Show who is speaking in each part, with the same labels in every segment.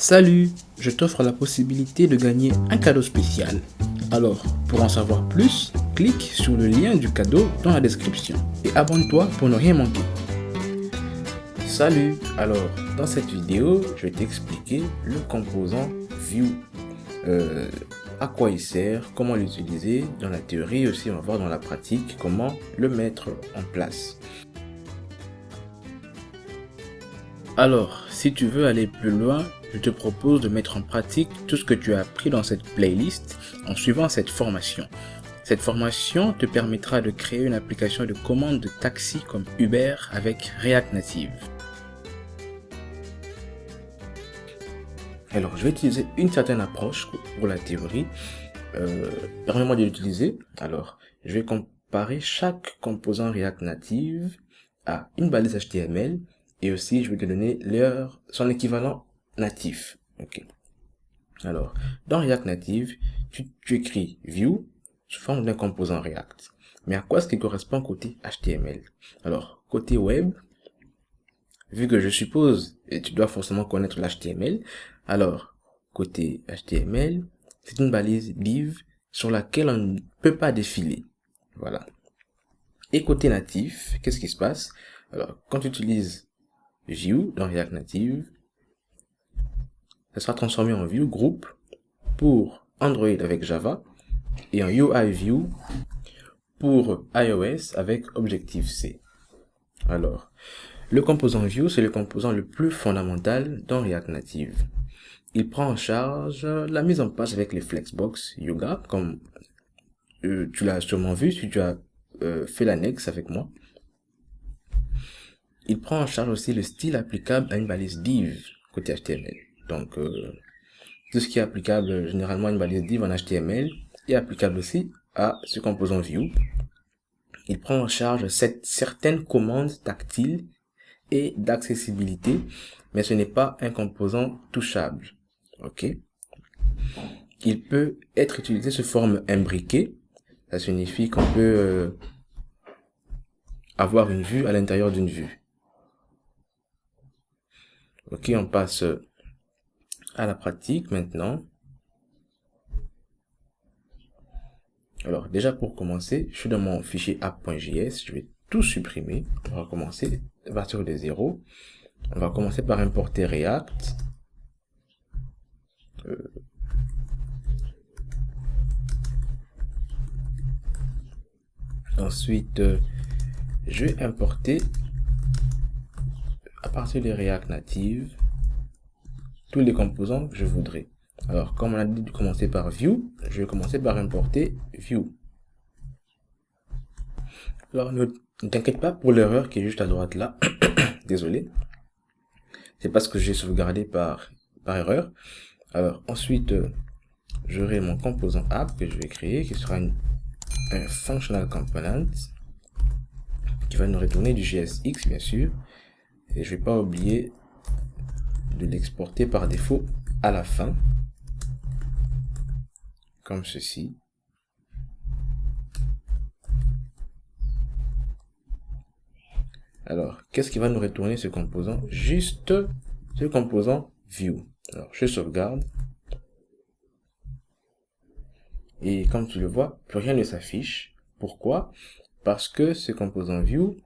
Speaker 1: Salut, je t'offre la possibilité de gagner un cadeau spécial. Alors, pour en savoir plus, clique sur le lien du cadeau dans la description et abonne-toi pour ne rien manquer. Salut, alors dans cette vidéo, je vais t'expliquer le composant View. À quoi il sert, comment l'utiliser dans la théorie, aussi on va voir dans la pratique comment le mettre en place. Alors, si tu veux aller plus loin, je te propose de mettre en pratique tout ce que tu as appris dans cette playlist en suivant cette formation. Cette formation te permettra de créer une application de commande de taxi comme Uber avec React Native. Alors, je vais utiliser une certaine approche pour la théorie. Permets-moi de l'utiliser. Alors, je vais comparer chaque composant React Native à une balise HTML et aussi je vais te donner son équivalent natif. Ok. Alors, dans React Native, tu écris View sous forme d'un composant React. Mais à quoi est-ce qu'il correspond côté HTML? Alors, côté web, vu que je suppose, et tu dois forcément connaître l'HTML, alors, côté HTML, c'est une balise div sur laquelle on ne peut pas défiler. Voilà. Et côté natif, qu'est-ce qui se passe? Alors, quand tu utilises View dans React Native, ça sera transformé en View Group pour Android avec Java et en UI View pour iOS avec Objective-C. Alors, le composant View, c'est le composant le plus fondamental dans React Native. Il prend en charge la mise en place avec les Flexbox Yuga, comme tu l'as sûrement vu si tu as fait l'annexe avec moi. Il prend en charge aussi le style applicable à une balise div côté HTML. Donc, tout ce qui est applicable généralement à une balise div en HTML est applicable aussi à ce composant View. Il prend en charge certaines commandes tactiles et d'accessibilité, mais ce n'est pas un composant touchable. Ok. Il peut être utilisé sous forme imbriquée. Ça signifie qu'on peut avoir une vue à l'intérieur d'une vue. Ok, on passe à la pratique maintenant. Alors déjà pour commencer, je suis dans mon fichier app.js, je vais tout supprimer. On va commencer à partir de 0. On va commencer par importer React. Ensuite, je vais importer à partir de React Native tous les composants que je voudrais. Alors, comme on a dit de commencer par View, je vais commencer par importer View. Alors, ne t'inquiète pas pour l'erreur qui est juste à droite là. Désolé. C'est parce que j'ai sauvegardé par erreur. Alors, ensuite, j'aurai mon composant app que je vais créer, qui sera un functional component, qui va nous retourner du JSX, bien sûr. Et je vais pas oublier de l'exporter par défaut à la fin. Comme ceci. Alors, qu'est-ce qui va nous retourner ce composant? Juste ce composant View. Alors, je sauvegarde. Et comme tu le vois, plus rien ne s'affiche. Pourquoi? Parce que ce composant View,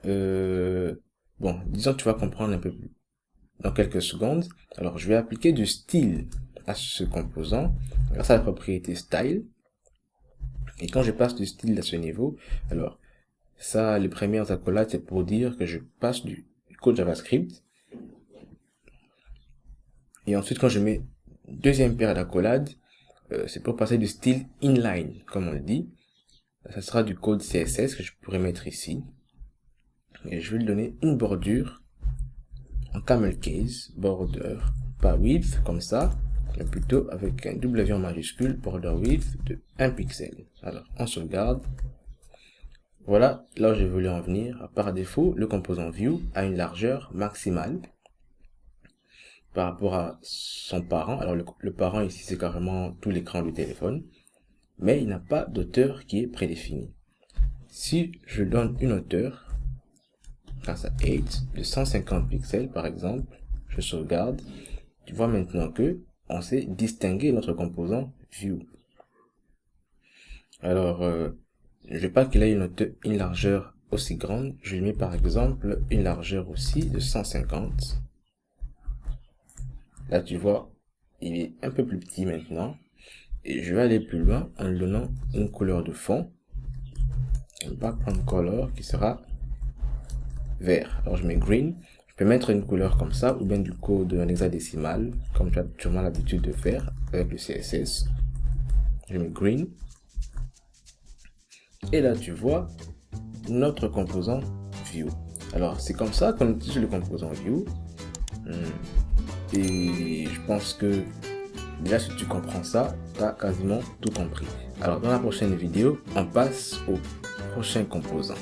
Speaker 1: bon, disons que tu vas comprendre un peu plus dans quelques secondes. Alors, je vais appliquer du style à ce composant grâce à la propriété style. Et quand je passe du style à ce niveau, alors, ça, les premières accolades, c'est pour dire que je passe du code JavaScript. Et ensuite, quand je mets deuxième paire d'accolades, c'est pour passer du style inline, comme on le dit. Ça sera du code CSS que je pourrais mettre ici. Et je vais lui donner une bordure en camel case, border, pas width, comme ça, mais plutôt avec un W en majuscule, border width de 1 pixel. Alors, on sauvegarde. Voilà, là où je voulais en venir. Par défaut, le composant View a une largeur maximale par rapport à son parent. Alors, le parent ici, c'est carrément tout l'écran du téléphone, mais il n'a pas d'auteur qui est prédéfini. Si je donne une hauteur, grâce à 8, de 150 pixels par exemple, je sauvegarde. Tu vois maintenant que on sait distinguer notre composant view. Alors, je veux pas qu'il ait une largeur aussi grande. Je lui mets par exemple une largeur aussi de 150. Là, tu vois, il est un peu plus petit maintenant. Et je vais aller plus loin en lui donnant une couleur de fond. Un background color qui sera vert. Alors, je mets green. Je peux mettre une couleur comme ça ou bien du code en hexadécimal, comme tu as sûrement l'habitude de faire avec le CSS. Je mets green. Et là, tu vois notre composant view. Alors, c'est comme ça qu'on utilise le composant view. Et je pense que déjà, si tu comprends ça, tu as quasiment tout compris. Alors, dans la prochaine vidéo, on passe au prochain composant.